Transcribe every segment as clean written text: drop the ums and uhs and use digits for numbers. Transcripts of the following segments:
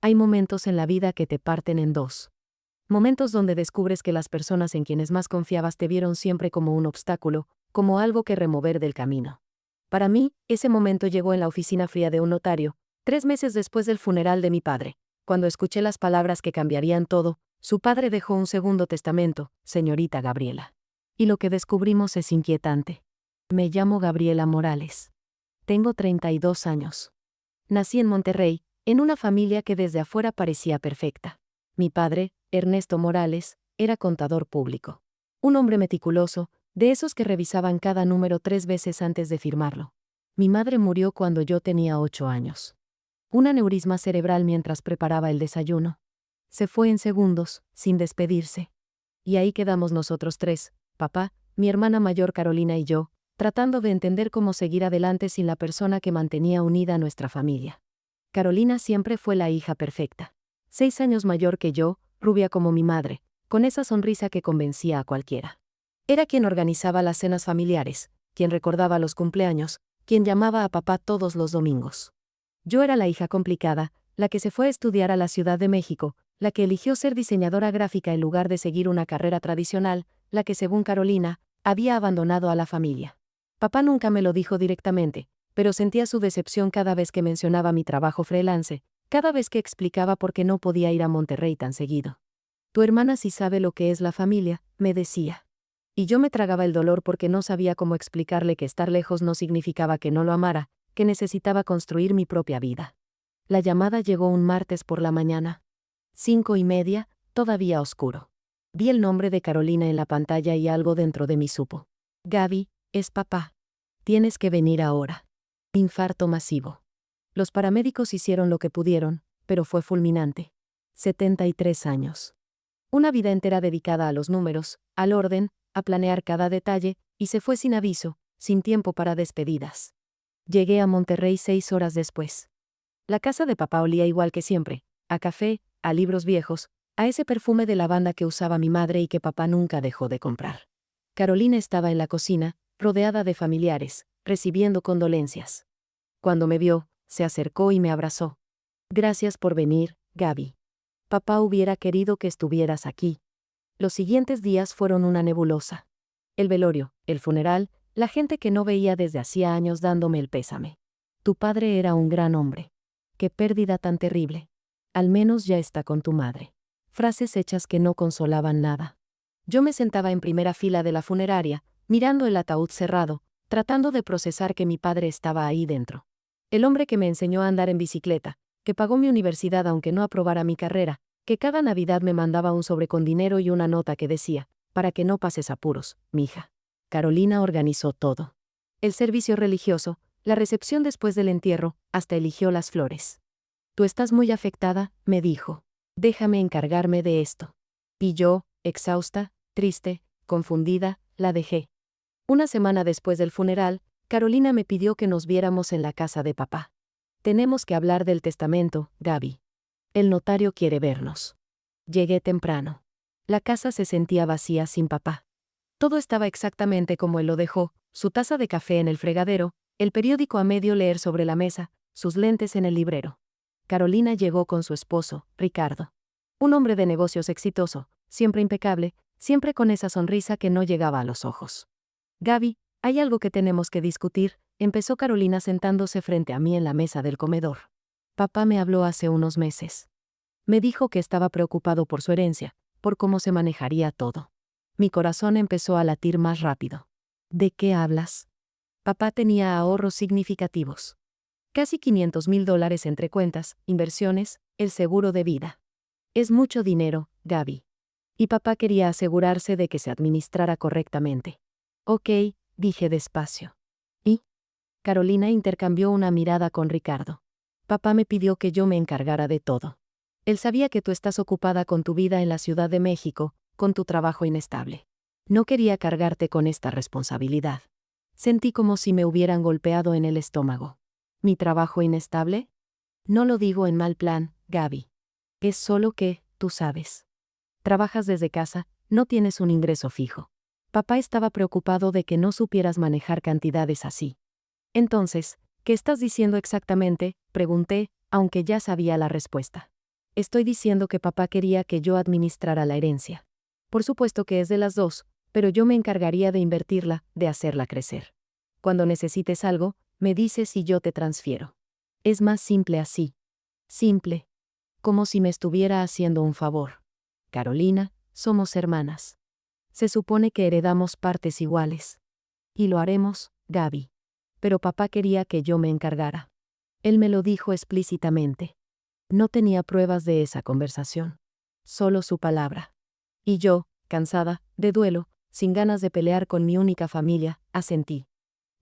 Hay momentos en la vida que te parten en dos. Momentos donde descubres que las personas en quienes más confiabas te vieron siempre como un obstáculo, como algo que remover del camino. Para mí, ese momento llegó en la oficina fría de un notario, 3 meses después del funeral de mi padre. Cuando escuché las palabras que cambiarían todo, su padre dejó un segundo testamento, señorita Gabriela. Y lo que descubrimos es inquietante. Me llamo Gabriela Morales. Tengo 32 años. Nací en Monterrey, en una familia que desde afuera parecía perfecta. Mi padre, Ernesto Morales, era contador público. Un hombre meticuloso, de esos que revisaban cada número 3 veces antes de firmarlo. Mi madre murió cuando yo tenía 8 años. Un aneurisma cerebral mientras preparaba el desayuno. Se fue en segundos, sin despedirse. Y ahí quedamos nosotros tres, papá, mi hermana mayor Carolina y yo, tratando de entender cómo seguir adelante sin la persona que mantenía unida a nuestra familia. Carolina siempre fue la hija perfecta. 6 años mayor que yo, rubia como mi madre, con esa sonrisa que convencía a cualquiera. Era quien organizaba las cenas familiares, quien recordaba los cumpleaños, quien llamaba a papá todos los domingos. Yo era la hija complicada, la que se fue a estudiar a la Ciudad de México, la que eligió ser diseñadora gráfica en lugar de seguir una carrera tradicional, la que según Carolina, había abandonado a la familia. Papá nunca me lo dijo directamente, pero sentía su decepción cada vez que mencionaba mi trabajo freelance, cada vez que explicaba por qué no podía ir a Monterrey tan seguido. Tu hermana sí sabe lo que es la familia, me decía. Y yo me tragaba el dolor porque no sabía cómo explicarle que estar lejos no significaba que no lo amara, que necesitaba construir mi propia vida. La llamada llegó un martes por la mañana. 5:30, todavía oscuro. Vi el nombre de Carolina en la pantalla y algo dentro de mí supo. Gaby, es papá. Tienes que venir ahora. Infarto masivo. Los paramédicos hicieron lo que pudieron, pero fue fulminante. 73 años. Una vida entera dedicada a los números, al orden, a planear cada detalle, y se fue sin aviso, sin tiempo para despedidas. Llegué a Monterrey 6 horas después. La casa de papá olía igual que siempre, a café, a libros viejos, a ese perfume de lavanda que usaba mi madre y que papá nunca dejó de comprar. Carolina estaba en la cocina, rodeada de familiares, recibiendo condolencias. Cuando me vio, se acercó y me abrazó. Gracias por venir, Gaby. Papá hubiera querido que estuvieras aquí. Los siguientes días fueron una nebulosa. El velorio, el funeral, la gente que no veía desde hacía años dándome el pésame. Tu padre era un gran hombre. Qué pérdida tan terrible. Al menos ya está con tu madre. Frases hechas que no consolaban nada. Yo me sentaba en primera fila de la funeraria, mirando el ataúd cerrado, tratando de procesar que mi padre estaba ahí dentro. El hombre que me enseñó a andar en bicicleta, que pagó mi universidad aunque no aprobara mi carrera, que cada Navidad me mandaba un sobre con dinero y una nota que decía, para que no pases apuros, mija. Carolina organizó todo. El servicio religioso, la recepción después del entierro, hasta eligió las flores. Tú estás muy afectada, me dijo. Déjame encargarme de esto. Y yo, exhausta, triste, confundida, la dejé. Una semana después del funeral, Carolina me pidió que nos viéramos en la casa de papá. Tenemos que hablar del testamento, Gaby. El notario quiere vernos. Llegué temprano. La casa se sentía vacía sin papá. Todo estaba exactamente como él lo dejó, su taza de café en el fregadero, el periódico a medio leer sobre la mesa, sus lentes en el librero. Carolina llegó con su esposo, Ricardo. Un hombre de negocios exitoso, siempre impecable, siempre con esa sonrisa que no llegaba a los ojos. Gaby, hay algo que tenemos que discutir, empezó Carolina sentándose frente a mí en la mesa del comedor. Papá me habló hace unos meses. Me dijo que estaba preocupado por su herencia, por cómo se manejaría todo. Mi corazón empezó a latir más rápido. ¿De qué hablas? Papá tenía ahorros significativos. Casi $500,000 entre cuentas, inversiones, el seguro de vida. Es mucho dinero, Gaby. Y papá quería asegurarse de que se administrara correctamente. Ok, dije despacio. ¿Y? Carolina intercambió una mirada con Ricardo. Papá me pidió que yo me encargara de todo. Él sabía que tú estás ocupada con tu vida en la Ciudad de México, con tu trabajo inestable. No quería cargarte con esta responsabilidad. Sentí como si me hubieran golpeado en el estómago. ¿Mi trabajo inestable? No lo digo en mal plan, Gaby. Es solo que, tú sabes. Trabajas desde casa, no tienes un ingreso fijo. Papá estaba preocupado de que no supieras manejar cantidades así. Entonces, ¿qué estás diciendo exactamente?, pregunté, aunque ya sabía la respuesta. Estoy diciendo que papá quería que yo administrara la herencia. Por supuesto que es de las dos, pero yo me encargaría de invertirla, de hacerla crecer. Cuando necesites algo, me dices y yo te transfiero. Es más simple así. Simple. Como si me estuviera haciendo un favor. Carolina, somos hermanas. Se supone que heredamos partes iguales. Y lo haremos, Gaby. Pero papá quería que yo me encargara. Él me lo dijo explícitamente. No tenía pruebas de esa conversación. Solo su palabra. Y yo, cansada, de duelo, sin ganas de pelear con mi única familia, asentí.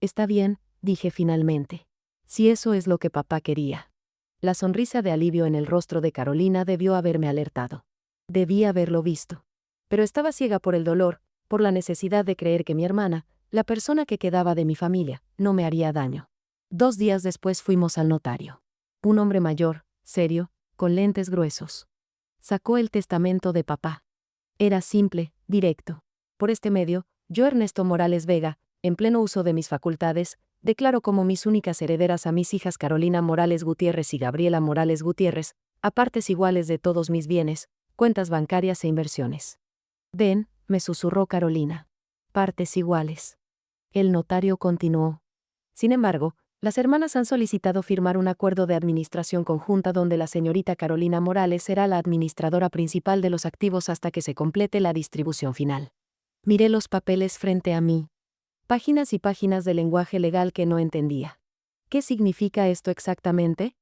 Está bien, dije finalmente. Si eso es lo que papá quería. La sonrisa de alivio en el rostro de Carolina debió haberme alertado. Debí haberlo visto. Pero estaba ciega por el dolor, por la necesidad de creer que mi hermana, la persona que quedaba de mi familia, no me haría daño. 2 días después fuimos al notario. Un hombre mayor, serio, con lentes gruesos. Sacó el testamento de papá. Era simple, directo. Por este medio, yo, Ernesto Morales Vega, en pleno uso de mis facultades, declaro como mis únicas herederas a mis hijas Carolina Morales Gutiérrez y Gabriela Morales Gutiérrez, a partes iguales de todos mis bienes, cuentas bancarias e inversiones. Ven, me susurró Carolina. Partes iguales. El notario continuó. Sin embargo, las hermanas han solicitado firmar un acuerdo de administración conjunta donde la señorita Carolina Morales será la administradora principal de los activos hasta que se complete la distribución final. Miré los papeles frente a mí. Páginas y páginas de lenguaje legal que no entendía. ¿Qué significa esto exactamente?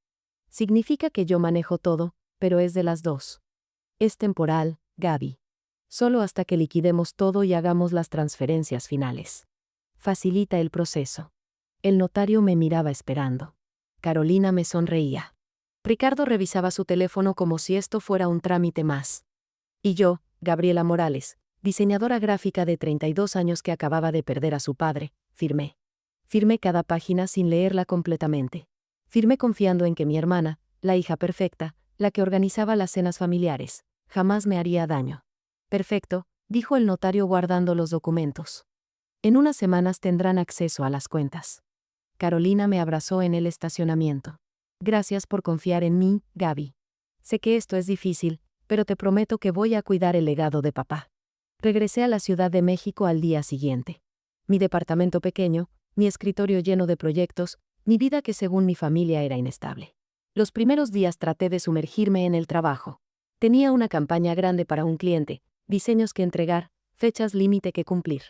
Significa que yo manejo todo, pero es de las dos. Es temporal, Gaby. Solo hasta que liquidemos todo y hagamos las transferencias finales. Facilita el proceso. El notario me miraba esperando. Carolina me sonreía. Ricardo revisaba su teléfono como si esto fuera un trámite más. Y yo, Gabriela Morales, diseñadora gráfica de 32 años que acababa de perder a su padre, firmé. Firmé cada página sin leerla completamente. Firmé confiando en que mi hermana, la hija perfecta, la que organizaba las cenas familiares, jamás me haría daño. Perfecto, dijo el notario guardando los documentos. En unas semanas tendrán acceso a las cuentas. Carolina me abrazó en el estacionamiento. Gracias por confiar en mí, Gaby. Sé que esto es difícil, pero te prometo que voy a cuidar el legado de papá. Regresé a la Ciudad de México al día siguiente. Mi departamento pequeño, mi escritorio lleno de proyectos, mi vida que según mi familia era inestable. Los primeros días traté de sumergirme en el trabajo. Tenía una campaña grande para un cliente, diseños que entregar, fechas límite que cumplir.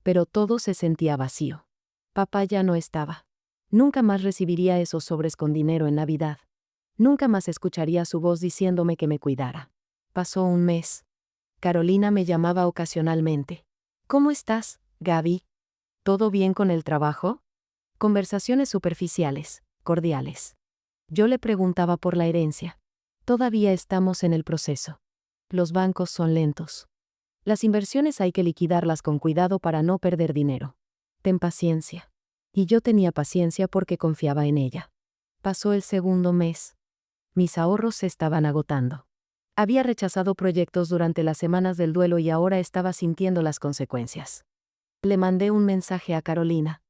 Pero todo se sentía vacío. Papá ya no estaba. Nunca más recibiría esos sobres con dinero en Navidad. Nunca más escucharía su voz diciéndome que me cuidara. Pasó un mes. Carolina me llamaba ocasionalmente. ¿Cómo estás, Gaby? ¿Todo bien con el trabajo? Conversaciones superficiales, cordiales. Yo le preguntaba por la herencia. Todavía estamos en el proceso. Los bancos son lentos. Las inversiones hay que liquidarlas con cuidado para no perder dinero. Ten paciencia. Y yo tenía paciencia porque confiaba en ella. Pasó el segundo mes. Mis ahorros se estaban agotando. Había rechazado proyectos durante las semanas del duelo y ahora estaba sintiendo las consecuencias. Le mandé un mensaje a Carolina.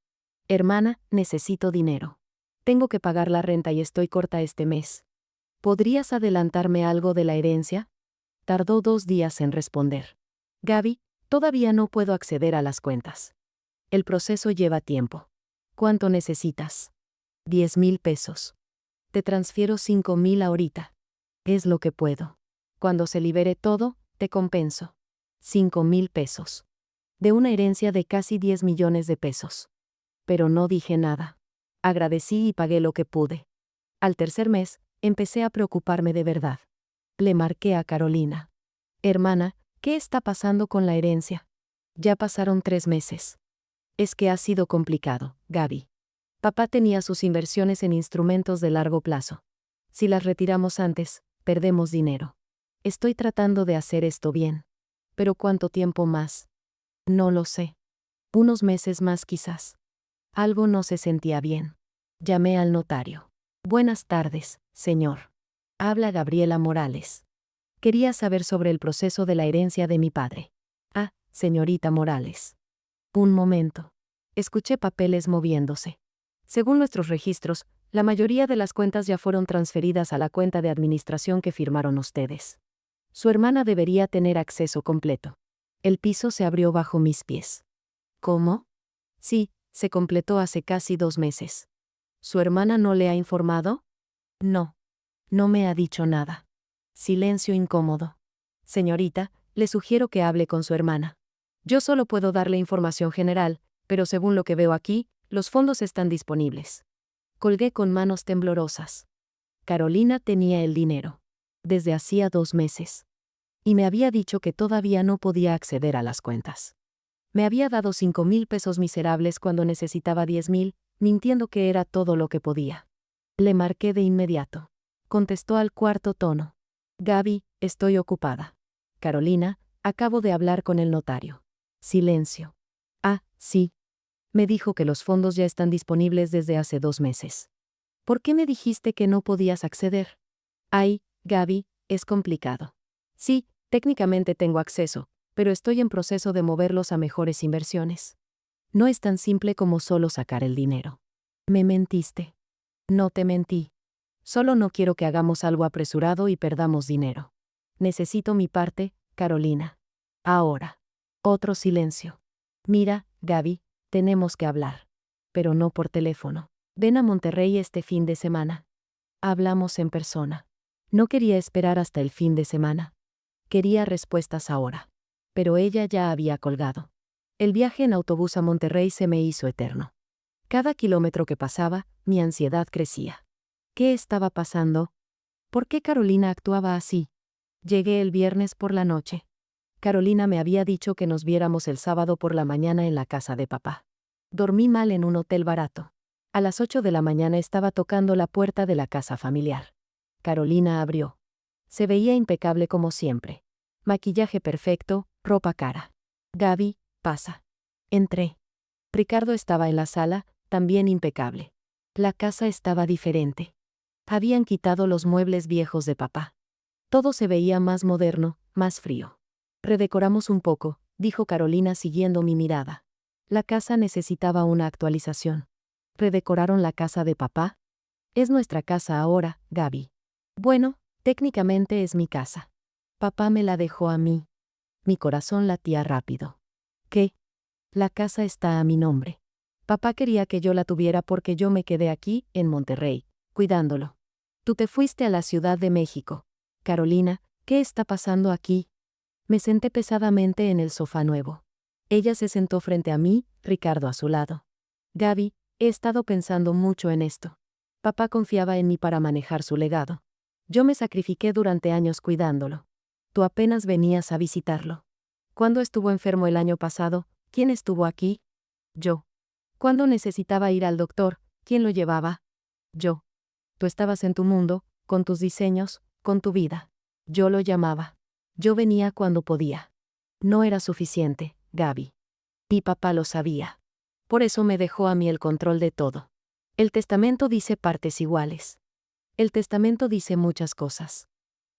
Hermana, necesito dinero. Tengo que pagar la renta y estoy corta este mes. ¿Podrías adelantarme algo de la herencia? Tardó 2 días en responder. Gaby, todavía no puedo acceder a las cuentas. El proceso lleva tiempo. ¿Cuánto necesitas? 10,000 pesos. Te transfiero 5,000 ahorita. Es lo que puedo. Cuando se libere todo, te compenso. 5,000 pesos. De una herencia de casi 10 millones de pesos. Pero no dije nada. Agradecí y pagué lo que pude. Al tercer mes, empecé a preocuparme de verdad. Le marqué a Carolina. Hermana, ¿qué está pasando con la herencia? Ya pasaron 3 meses. Es que ha sido complicado, Gaby. Papá tenía sus inversiones en instrumentos de largo plazo. Si las retiramos antes, perdemos dinero. Estoy tratando de hacer esto bien. ¿Pero cuánto tiempo más? No lo sé. Unos meses más quizás. Algo no se sentía bien. Llamé al notario. Buenas tardes, señor. Habla Gabriela Morales. Quería saber sobre el proceso de la herencia de mi padre. Ah, señorita Morales. Un momento. Escuché papeles moviéndose. Según nuestros registros, La mayoría de las cuentas ya fueron transferidas a la cuenta de administración que firmaron ustedes. Su hermana debería tener acceso completo. El piso se abrió bajo mis pies. ¿Cómo? Sí, se completó hace casi 2 meses. ¿Su hermana no le ha informado? No. No me ha dicho nada. Silencio incómodo. Señorita, le sugiero que hable con su hermana. Yo solo puedo darle información general, pero según lo que veo aquí, los fondos están disponibles. Colgué con manos temblorosas. Carolina tenía el dinero. Desde hacía 2 meses. Y me había dicho que todavía no podía acceder a las cuentas. Me había dado 5,000 pesos miserables cuando necesitaba 10,000, mintiendo que era todo lo que podía. Le marqué de inmediato. Contestó al cuarto tono. Gaby, estoy ocupada. Carolina, acabo de hablar con el notario. Silencio. Ah, sí. Me dijo que los fondos ya están disponibles desde hace 2 meses. ¿Por qué me dijiste que no podías acceder? Ay, Gaby, es complicado. Sí, técnicamente tengo acceso, pero estoy en proceso de moverlos a mejores inversiones. No es tan simple como solo sacar el dinero. Me mentiste. No te mentí. Solo no quiero que hagamos algo apresurado y perdamos dinero. Necesito mi parte, Carolina. Ahora. Otro silencio. Mira, Gaby, tenemos que hablar. Pero no por teléfono. Ven a Monterrey este fin de semana. Hablamos en persona. No quería esperar hasta el fin de semana. Quería respuestas ahora. Pero ella ya había colgado. El viaje en autobús a Monterrey se me hizo eterno. Cada kilómetro que pasaba, mi ansiedad crecía. ¿Qué estaba pasando? ¿Por qué Carolina actuaba así? Llegué el viernes por la noche. Carolina me había dicho que nos viéramos el sábado por la mañana en la casa de papá. Dormí mal en un hotel barato. A las 8 de la mañana estaba tocando la puerta de la casa familiar. Carolina abrió. Se veía impecable como siempre. Maquillaje perfecto, ropa cara. Gaby, pasa. Entré. Ricardo estaba en la sala, también impecable. La casa estaba diferente. Habían quitado los muebles viejos de papá. Todo se veía más moderno, más frío. Redecoramos un poco, dijo Carolina siguiendo mi mirada. La casa necesitaba una actualización. ¿Redecoraron la casa de papá? Es nuestra casa ahora, Gaby. Bueno, técnicamente es mi casa. Papá me la dejó a mí. Mi corazón latía rápido. ¿Qué? La casa está a mi nombre. Papá quería que yo la tuviera porque yo me quedé aquí, en Monterrey, cuidándolo. Tú te fuiste a la Ciudad de México. Carolina, ¿qué está pasando aquí? Me senté pesadamente en el sofá nuevo. Ella se sentó frente a mí, Ricardo a su lado. Gaby, he estado pensando mucho en esto. Papá confiaba en mí para manejar su legado. Yo me sacrifiqué durante años cuidándolo. Tú apenas venías a visitarlo. Cuando estuvo enfermo el año pasado, ¿quién estuvo aquí? Yo. Cuando necesitaba ir al doctor, ¿quién lo llevaba? Yo. Tú estabas en tu mundo, con tus diseños, con tu vida. Yo lo llamaba. Yo venía cuando podía. No era suficiente, Gaby. Mi papá lo sabía. Por eso me dejó a mí el control de todo. El testamento dice partes iguales. El testamento dice muchas cosas.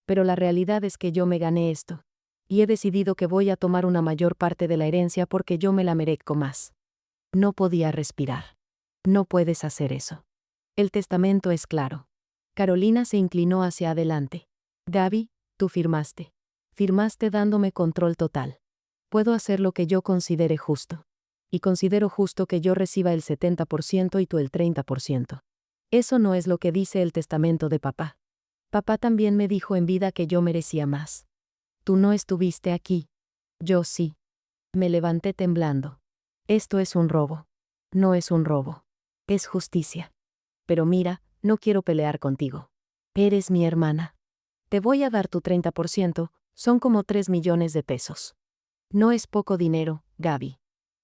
Pero la realidad es que yo me gané esto. Y he decidido que voy a tomar una mayor parte de la herencia porque yo me la merezco más. No podía respirar. No puedes hacer eso. El testamento es claro. Carolina se inclinó hacia adelante. Gaby, tú firmaste. Firmaste dándome control total. Puedo hacer lo que yo considere justo. Y considero justo que yo reciba el 70% y tú el 30%. Eso no es lo que dice el testamento de papá. Papá también me dijo en vida que yo merecía más. Tú no estuviste aquí. Yo sí. Me levanté temblando. Esto es un robo. No es un robo. Es justicia. Pero mira, no quiero pelear contigo. Eres mi hermana. Te voy a dar tu 30%, son como 3 millones de pesos. No es poco dinero, Gaby.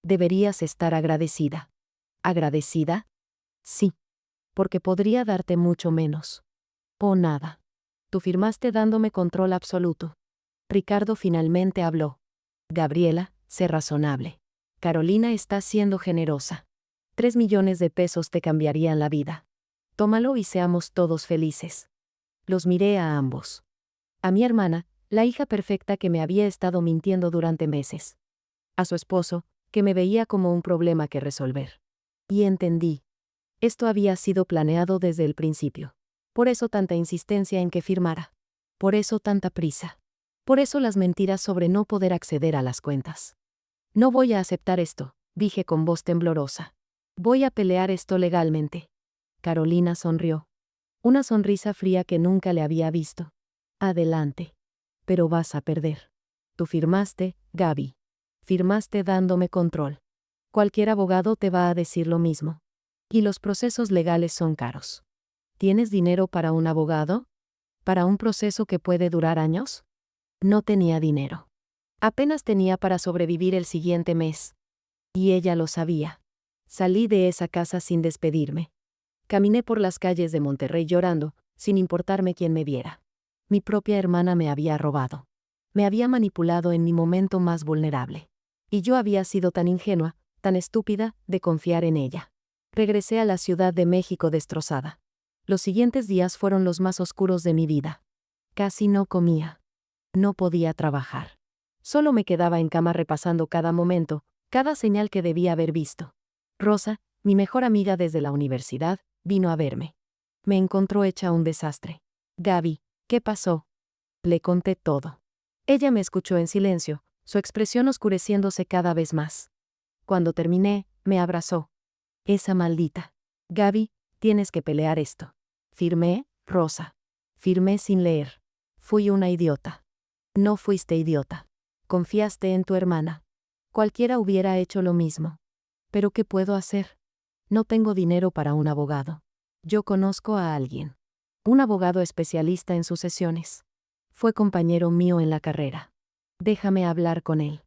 Deberías estar agradecida. ¿Agradecida? Sí. Porque podría darte mucho menos. O nada. Tú firmaste dándome control absoluto. Ricardo finalmente habló. Gabriela, sé razonable. Carolina está siendo generosa. 3 millones de pesos te cambiarían la vida. Tómalo y seamos todos felices. Los miré a ambos. A mi hermana, la hija perfecta que me había estado mintiendo durante meses. A su esposo, que me veía como un problema que resolver. Y entendí. Esto había sido planeado desde el principio. Por eso tanta insistencia en que firmara. Por eso tanta prisa. Por eso las mentiras sobre no poder acceder a las cuentas. No voy a aceptar esto, dije con voz temblorosa. Voy a pelear esto legalmente. Carolina sonrió. Una sonrisa fría que nunca le había visto. Adelante. Pero vas a perder. Tú firmaste, Gaby. Firmaste dándome control. Cualquier abogado te va a decir lo mismo. Y los procesos legales son caros. ¿Tienes dinero para un abogado? ¿Para un proceso que puede durar años? No tenía dinero. Apenas tenía para sobrevivir el siguiente mes. Y ella lo sabía. Salí de esa casa sin despedirme. Caminé por las calles de Monterrey llorando, sin importarme quién me viera. Mi propia hermana me había robado. Me había manipulado en mi momento más vulnerable. Y yo había sido tan ingenua, tan estúpida, de confiar en ella. Regresé a la Ciudad de México destrozada. Los siguientes días fueron los más oscuros de mi vida. Casi no comía. No podía trabajar. Solo me quedaba en cama repasando cada momento, cada señal que debía haber visto. Rosa, mi mejor amiga desde la universidad, vino a verme. Me encontró hecha un desastre. Gaby, ¿qué pasó? Le conté todo. Ella me escuchó en silencio, su expresión oscureciéndose cada vez más. Cuando terminé, me abrazó. Esa maldita. Gaby, tienes que pelear esto. Firmé, Rosa. Firmé sin leer. Fui una idiota. No fuiste idiota. Confiaste en tu hermana. Cualquiera hubiera hecho lo mismo. ¿Pero qué puedo hacer? No tengo dinero para un abogado. Yo conozco a alguien. Un abogado especialista en sucesiones. Fue compañero mío en la carrera. Déjame hablar con él.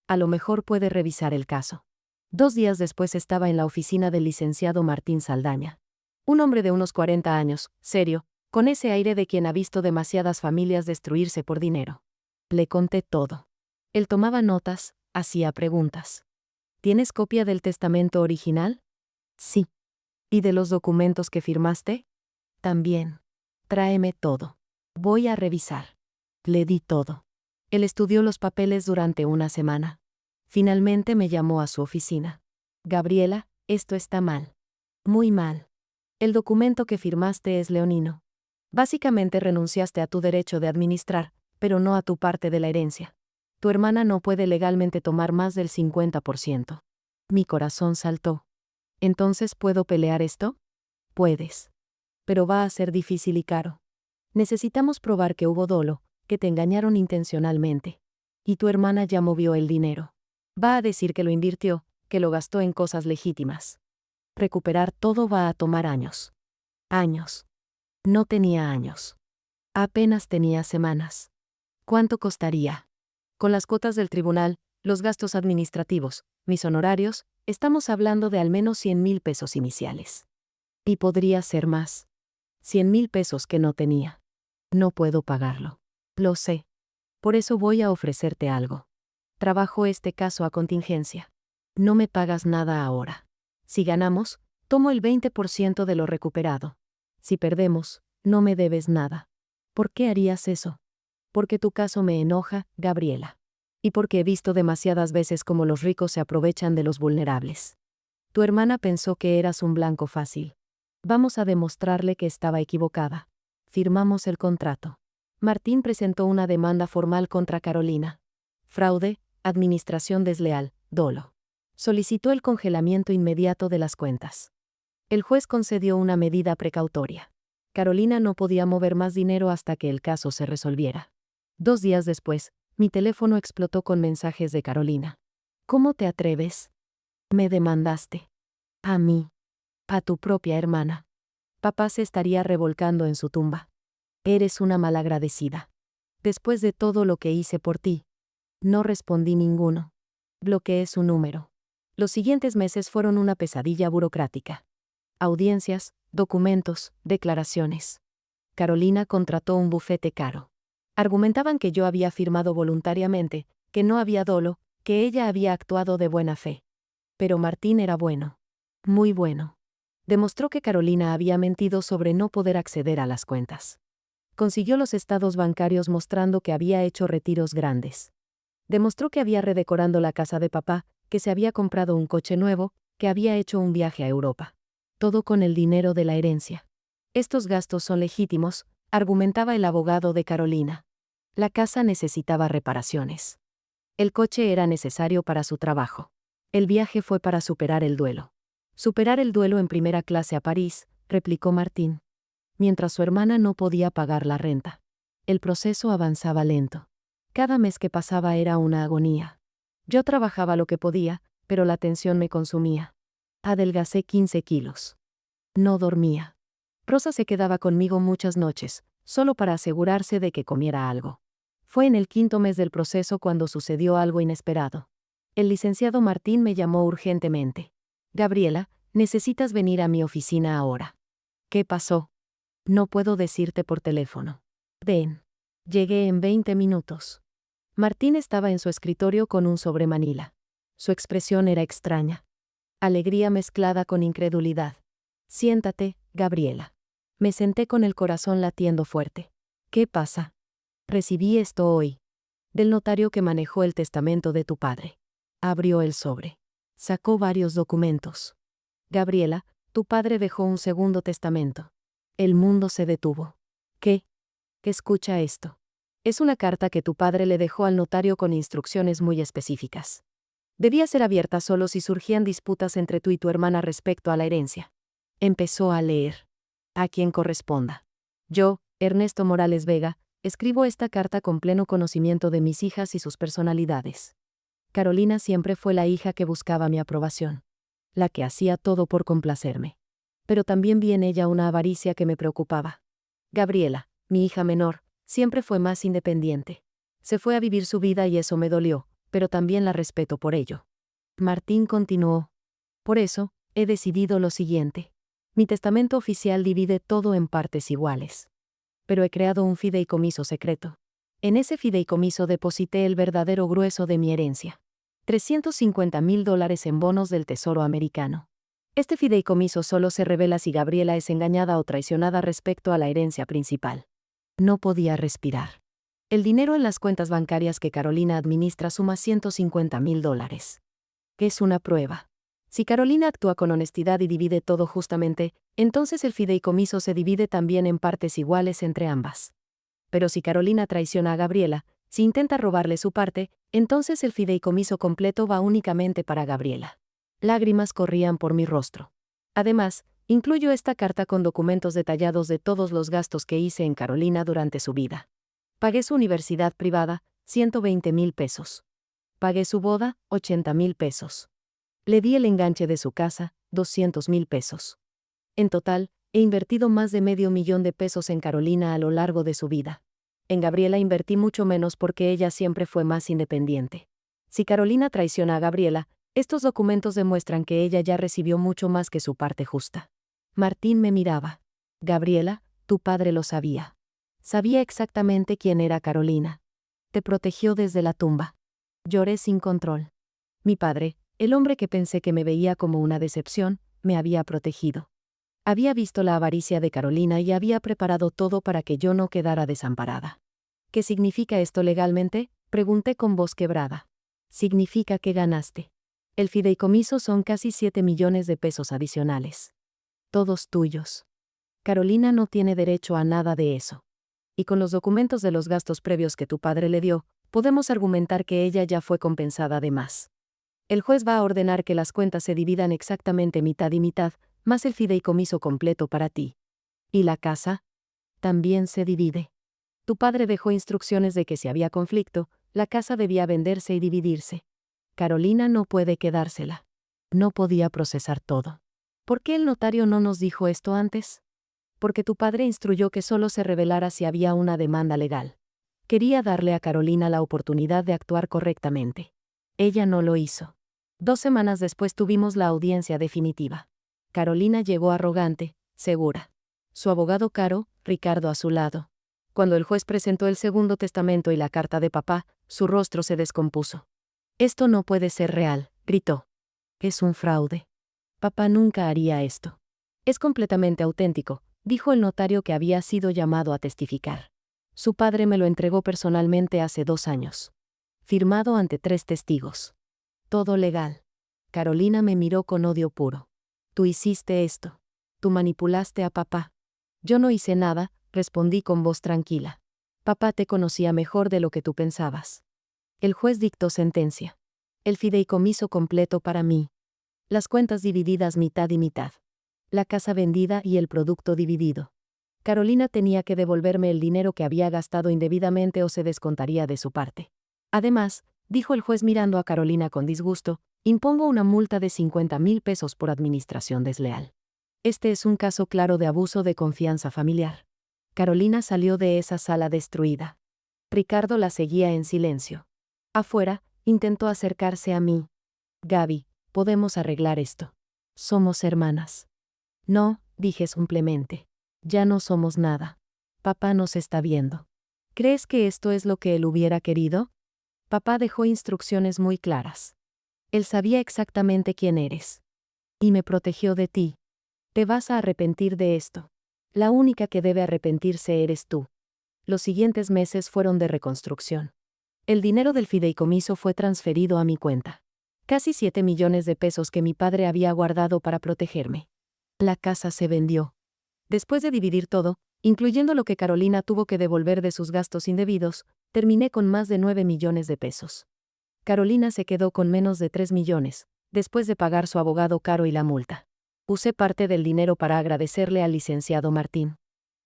A lo mejor puede revisar el caso. 2 días después estaba en la oficina del licenciado Martín Saldaña. Un hombre de unos 40 años, serio, con ese aire de quien ha visto demasiadas familias destruirse por dinero. Le conté todo. Él tomaba notas, hacía preguntas. ¿Tienes copia del testamento original? Sí. ¿Y de los documentos que firmaste? También. Tráeme todo. Voy a revisar. Le di todo. Él estudió los papeles durante una semana. Finalmente me llamó a su oficina. Gabriela, esto está mal. Muy mal. El documento que firmaste es leonino. Básicamente renunciaste a tu derecho de administrar, pero no a tu parte de la herencia. Tu hermana no puede legalmente tomar más del 50%. Mi corazón saltó. ¿Entonces puedo pelear esto? Puedes. Pero va a ser difícil y caro. Necesitamos probar que hubo dolo, que te engañaron intencionalmente. Y tu hermana ya movió el dinero. Va a decir que lo invirtió, que lo gastó en cosas legítimas. Recuperar todo va a tomar años. Años. No tenía años. Apenas tenía semanas. ¿Cuánto costaría? Con las cuotas del tribunal, los gastos administrativos, mis honorarios, estamos hablando de al menos 100,000 pesos iniciales. Y podría ser más. 100,000 pesos que no tenía. No puedo pagarlo. Lo sé. Por eso voy a ofrecerte algo. Trabajo este caso a contingencia. No me pagas nada ahora. Si ganamos, tomo el 20% de lo recuperado. Si perdemos, no me debes nada. ¿Por qué harías eso? Porque tu caso me enoja, Gabriela. Y porque he visto demasiadas veces cómo los ricos se aprovechan de los vulnerables. Tu hermana pensó que eras un blanco fácil. Vamos a demostrarle que estaba equivocada. Firmamos el contrato. Martín presentó una demanda formal contra Carolina. Fraude, administración desleal, dolo. Solicitó el congelamiento inmediato de las cuentas. El juez concedió una medida precautoria. Carolina no podía mover más dinero hasta que el caso se resolviera. 2 días después, mi teléfono explotó con mensajes de Carolina. ¿Cómo te atreves? Me demandaste. A mí. A tu propia hermana. Papá se estaría revolcando en su tumba. Eres una malagradecida. Después de todo lo que hice por ti. No respondí ninguno. Bloqueé su número. Los siguientes meses fueron una pesadilla burocrática. Audiencias, documentos, declaraciones. Carolina contrató un bufete caro. Argumentaban que yo había firmado voluntariamente, que no había dolo, que ella había actuado de buena fe. Pero Martín era bueno. Muy bueno. Demostró que Carolina había mentido sobre no poder acceder a las cuentas. Consiguió los estados bancarios mostrando que había hecho retiros grandes. Demostró que había redecorado la casa de papá, que se había comprado un coche nuevo, que había hecho un viaje a Europa. Todo con el dinero de la herencia. Estos gastos son legítimos, argumentaba el abogado de Carolina. La casa necesitaba reparaciones. El coche era necesario para su trabajo. El viaje fue para superar el duelo. Superar el duelo en primera clase a París, replicó Martín. Mientras su hermana no podía pagar la renta. El proceso avanzaba lento. Cada mes que pasaba era una agonía. Yo trabajaba lo que podía, pero la tensión me consumía. Adelgacé 15 kilos. No dormía. Rosa se quedaba conmigo muchas noches, solo para asegurarse de que comiera algo. Fue en el 5.º mes del proceso cuando sucedió algo inesperado. El licenciado Martín me llamó urgentemente. Gabriela, necesitas venir a mi oficina ahora. ¿Qué pasó? No puedo decirte por teléfono. Ven. Llegué en 20 minutos. Martín estaba en su escritorio con un sobre Manila. Su expresión era extraña. Alegría mezclada con incredulidad. Siéntate, Gabriela. Me senté con el corazón latiendo fuerte. ¿Qué pasa? Recibí esto hoy. Del notario que manejó el testamento de tu padre. Abrió el sobre. Sacó varios documentos. Gabriela, tu padre dejó un segundo testamento. El mundo se detuvo. ¿Qué? Escucha esto. Es una carta que tu padre le dejó al notario con instrucciones muy específicas. Debía ser abierta solo si surgían disputas entre tú y tu hermana respecto a la herencia. Empezó a leer. A quien corresponda. Yo, Ernesto Morales Vega, escribo esta carta con pleno conocimiento de mis hijas y sus personalidades. Carolina siempre fue la hija que buscaba mi aprobación. La que hacía todo por complacerme. Pero también vi en ella una avaricia que me preocupaba. Gabriela, mi hija menor, siempre fue más independiente. Se fue a vivir su vida y eso me dolió, pero también la respeto por ello. Martín continuó. Por eso, he decidido lo siguiente. Mi testamento oficial divide todo en partes iguales. Pero he creado un fideicomiso secreto. En ese fideicomiso deposité el verdadero grueso de mi herencia. $350,000 en bonos del Tesoro americano. Este fideicomiso solo se revela si Gabriela es engañada o traicionada respecto a la herencia principal. No podía respirar. El dinero en las cuentas bancarias que Carolina administra suma $150,000. Es una prueba. Si Carolina actúa con honestidad y divide todo justamente, entonces el fideicomiso se divide también en partes iguales entre ambas. Pero si Carolina traiciona a Gabriela, si intenta robarle su parte, entonces el fideicomiso completo va únicamente para Gabriela. Lágrimas corrían por mi rostro. Además, incluyo esta carta con documentos detallados de todos los gastos que hice en Carolina durante su vida. Pagué su universidad privada, $120,000. Pagué su boda, $80,000. Le di el enganche de su casa, $200,000. En total, he invertido más de $500,000 en Carolina a lo largo de su vida. En Gabriela invertí mucho menos porque ella siempre fue más independiente. Si Carolina traiciona a Gabriela, estos documentos demuestran que ella ya recibió mucho más que su parte justa. Martín me miraba. Gabriela, tu padre lo sabía. Sabía exactamente quién era Carolina. Te protegió desde la tumba. Lloré sin control. Mi padre, el hombre que pensé que me veía como una decepción, me había protegido. Había visto la avaricia de Carolina y había preparado todo para que yo no quedara desamparada. ¿Qué significa esto legalmente? Pregunté con voz quebrada. Significa que ganaste. El fideicomiso son casi $7 millones adicionales. Todos tuyos. Carolina no tiene derecho a nada de eso. Y con los documentos de los gastos previos que tu padre le dio, podemos argumentar que ella ya fue compensada de más. El juez va a ordenar que las cuentas se dividan exactamente mitad y mitad, más el fideicomiso completo para ti. ¿Y la casa? También se divide. Tu padre dejó instrucciones de que si había conflicto, la casa debía venderse y dividirse. Carolina no puede quedársela. No podía procesar todo. ¿Por qué el notario no nos dijo esto antes? Porque tu padre instruyó que solo se revelara si había una demanda legal. Quería darle a Carolina la oportunidad de actuar correctamente. Ella no lo hizo. 2 semanas después tuvimos la audiencia definitiva. Carolina llegó arrogante, segura. Su abogado Caro, Ricardo a su lado. Cuando el juez presentó el segundo testamento y la carta de papá, su rostro se descompuso. Esto no puede ser real, gritó. Es un fraude. Papá nunca haría esto. Es completamente auténtico, dijo el notario que había sido llamado a testificar. Su padre me lo entregó personalmente hace 2 años. Firmado ante 3 testigos. Todo legal. Carolina me miró con odio puro. Tú hiciste esto. Tú manipulaste a papá. Yo no hice nada, respondí con voz tranquila. Papá te conocía mejor de lo que tú pensabas. El juez dictó sentencia. El fideicomiso completo para mí. Las cuentas divididas mitad y mitad. La casa vendida y el producto dividido. Carolina tenía que devolverme el dinero que había gastado indebidamente o se descontaría de su parte. Además, dijo el juez mirando a Carolina con disgusto, impongo una multa de 50,000 pesos por administración desleal. Este es un caso claro de abuso de confianza familiar. Carolina salió de esa sala destruida. Ricardo la seguía en silencio. Afuera, intentó acercarse a mí. Gaby, podemos arreglar esto. Somos hermanas. No, dije simplemente. Ya no somos nada. Papá nos está viendo. ¿Crees que esto es lo que él hubiera querido? Papá dejó instrucciones muy claras. Él sabía exactamente quién eres. Y me protegió de ti. Te vas a arrepentir de esto. La única que debe arrepentirse eres tú. Los siguientes meses fueron de reconstrucción. El dinero del fideicomiso fue transferido a mi cuenta. Casi 7 millones de pesos que mi padre había guardado para protegerme. La casa se vendió. Después de dividir todo, incluyendo lo que Carolina tuvo que devolver de sus gastos indebidos, terminé con más de 9 millones de pesos. Carolina se quedó con menos de 3 millones, después de pagar su abogado caro y la multa. Usé parte del dinero para agradecerle al licenciado Martín.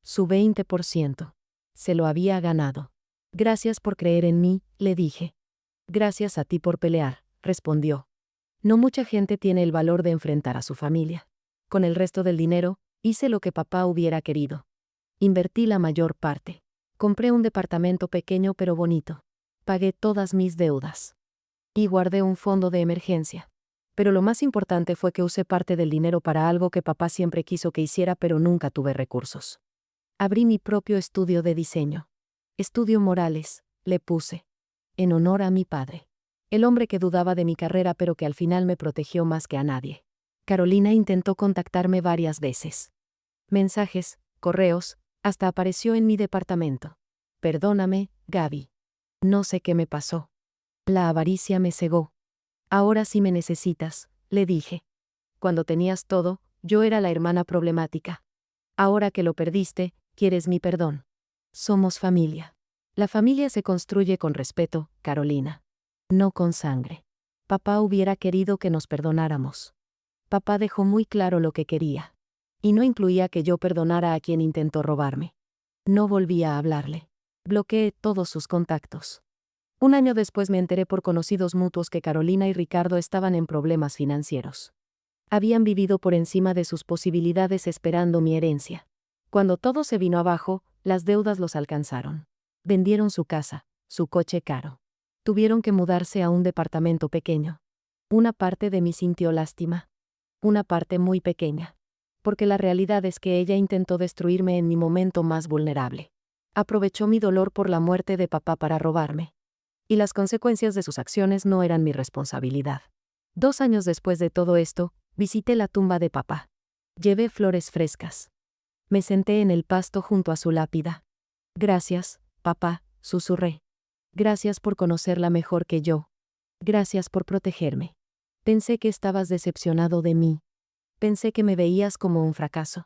Su 20%. Se lo había ganado. Gracias por creer en mí, le dije. Gracias a ti por pelear, respondió. No mucha gente tiene el valor de enfrentar a su familia. Con el resto del dinero, hice lo que papá hubiera querido. Invertí la mayor parte. Compré un departamento pequeño pero bonito. Pagué todas mis deudas. Y guardé un fondo de emergencia. Pero lo más importante fue que usé parte del dinero para algo que papá siempre quiso que hiciera pero nunca tuve recursos. Abrí mi propio estudio de diseño. Estudio Morales, le puse. En honor a mi padre. El hombre que dudaba de mi carrera pero que al final me protegió más que a nadie. Carolina intentó contactarme varias veces. Mensajes, correos, hasta apareció en mi departamento. Perdóname, Gaby. No sé qué me pasó. La avaricia me cegó. Ahora sí me necesitas, le dije. Cuando tenías todo, yo era la hermana problemática. Ahora que lo perdiste, quieres mi perdón. Somos familia. La familia se construye con respeto, Carolina. No con sangre. Papá hubiera querido que nos perdonáramos. Papá dejó muy claro lo que quería. Y no incluía que yo perdonara a quien intentó robarme. No volví a hablarle. Bloqueé todos sus contactos. Un año después me enteré por conocidos mutuos que Carolina y Ricardo estaban en problemas financieros. Habían vivido por encima de sus posibilidades esperando mi herencia. Cuando todo se vino abajo, las deudas los alcanzaron. Vendieron su casa, su coche caro. Tuvieron que mudarse a un departamento pequeño. Una parte de mí sintió lástima. Una parte muy pequeña. Porque la realidad es que ella intentó destruirme en mi momento más vulnerable. Aprovechó mi dolor por la muerte de papá para robarme. Y las consecuencias de sus acciones no eran mi responsabilidad. 2 años después de todo esto, visité la tumba de papá. Llevé flores frescas. Me senté en el pasto junto a su lápida. Gracias, papá, susurré. Gracias por conocerla mejor que yo. Gracias por protegerme. Pensé que estabas decepcionado de mí. Pensé que me veías como un fracaso.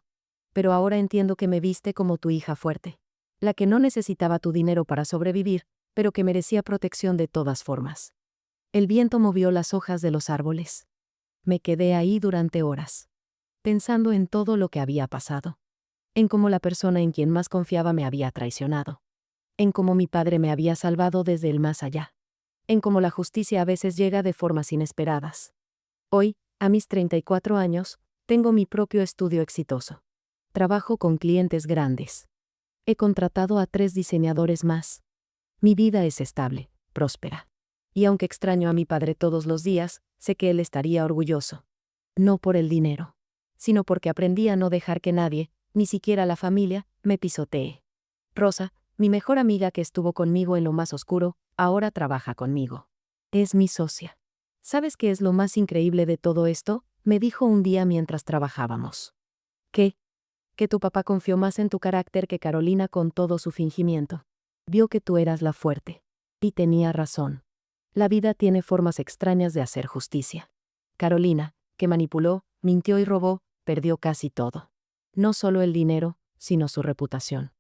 Pero ahora entiendo que me viste como tu hija fuerte. La que no necesitaba tu dinero para sobrevivir, pero que merecía protección de todas formas. El viento movió las hojas de los árboles. Me quedé ahí durante horas, pensando en todo lo que había pasado. En cómo la persona en quien más confiaba me había traicionado. En cómo mi padre me había salvado desde el más allá. En cómo la justicia a veces llega de formas inesperadas. Hoy, a mis 34 años, tengo mi propio estudio exitoso. Trabajo con clientes grandes. He contratado a 3 diseñadores más. Mi vida es estable, próspera. Y aunque extraño a mi padre todos los días, sé que él estaría orgulloso. No por el dinero, sino porque aprendí a no dejar que nadie, ni siquiera la familia, me pisotee. Rosa, mi mejor amiga que estuvo conmigo en lo más oscuro, ahora trabaja conmigo. Es mi socia. ¿Sabes qué es lo más increíble de todo esto? Me dijo un día mientras trabajábamos. ¿Qué? Que tu papá confió más en tu carácter que Carolina con todo su fingimiento. Vio que tú eras la fuerte. Y tenía razón. La vida tiene formas extrañas de hacer justicia. Carolina, que manipuló, mintió y robó, perdió casi todo. No solo el dinero, sino su reputación.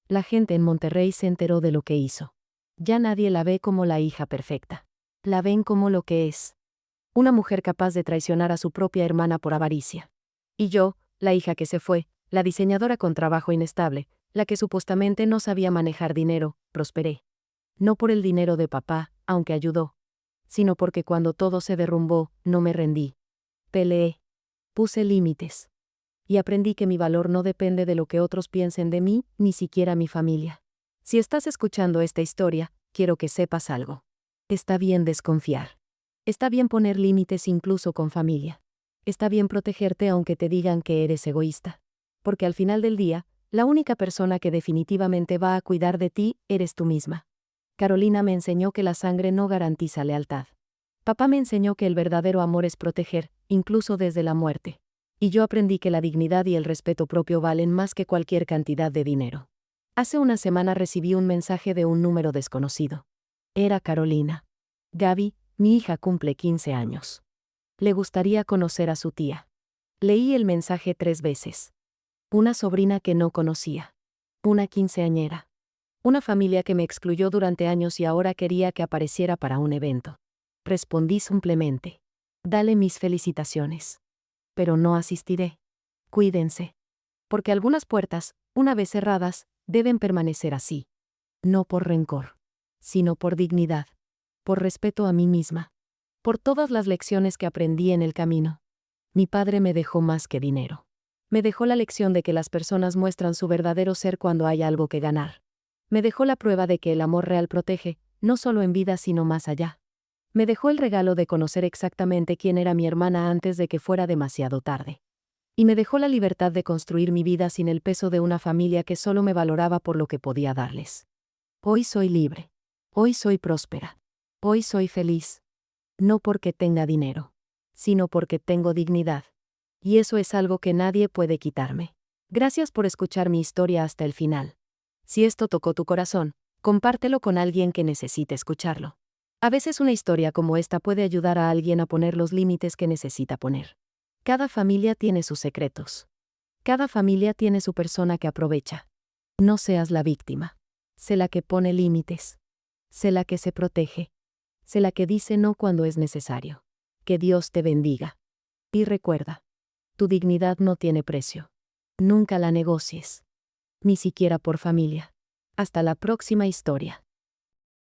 La gente en Monterrey se enteró de lo que hizo. Ya nadie la ve como la hija perfecta. La ven como lo que es. Una mujer capaz de traicionar a su propia hermana por avaricia. Y yo, la hija que se fue, la diseñadora con trabajo inestable, la que supuestamente no sabía manejar dinero, prosperé. No por el dinero de papá, aunque ayudó, sino porque cuando todo se derrumbó, no me rendí. Peleé. Puse límites. Y aprendí que mi valor no depende de lo que otros piensen de mí, ni siquiera mi familia. Si estás escuchando esta historia, quiero que sepas algo. Está bien desconfiar. Está bien poner límites incluso con familia. Está bien protegerte aunque te digan que eres egoísta. Porque al final del día, la única persona que definitivamente va a cuidar de ti, eres tú misma. Carolina me enseñó que la sangre no garantiza lealtad. Papá me enseñó que el verdadero amor es proteger, incluso desde la muerte. Y yo aprendí que la dignidad y el respeto propio valen más que cualquier cantidad de dinero. Hace una semana recibí un mensaje de un número desconocido. Era Carolina. Gaby, mi hija cumple 15 años. Le gustaría conocer a su tía. Leí el mensaje 3 veces. Una sobrina que no conocía. Una quinceañera. Una familia que me excluyó durante años y ahora quería que apareciera para un evento. Respondí simplemente. Dale mis felicitaciones. Pero no asistiré. Cuídense. Porque algunas puertas, una vez cerradas, deben permanecer así. No por rencor, sino por dignidad. Por respeto a mí misma. Por todas las lecciones que aprendí en el camino. Mi padre me dejó más que dinero. Me dejó la lección de que las personas muestran su verdadero ser cuando hay algo que ganar. Me dejó la prueba de que el amor real protege, no solo en vida sino más allá. Me dejó el regalo de conocer exactamente quién era mi hermana antes de que fuera demasiado tarde. Y me dejó la libertad de construir mi vida sin el peso de una familia que solo me valoraba por lo que podía darles. Hoy soy libre. Hoy soy próspera. Hoy soy feliz. No porque tenga dinero, sino porque tengo dignidad. Y eso es algo que nadie puede quitarme. Gracias por escuchar mi historia hasta el final. Si esto tocó tu corazón, compártelo con alguien que necesite escucharlo. A veces una historia como esta puede ayudar a alguien a poner los límites que necesita poner. Cada familia tiene sus secretos. Cada familia tiene su persona que aprovecha. No seas la víctima. Sé la que pone límites. Sé la que se protege. Sé la que dice no cuando es necesario. Que Dios te bendiga. Y recuerda, tu dignidad no tiene precio. Nunca la negocies. Ni siquiera por familia. Hasta la próxima historia.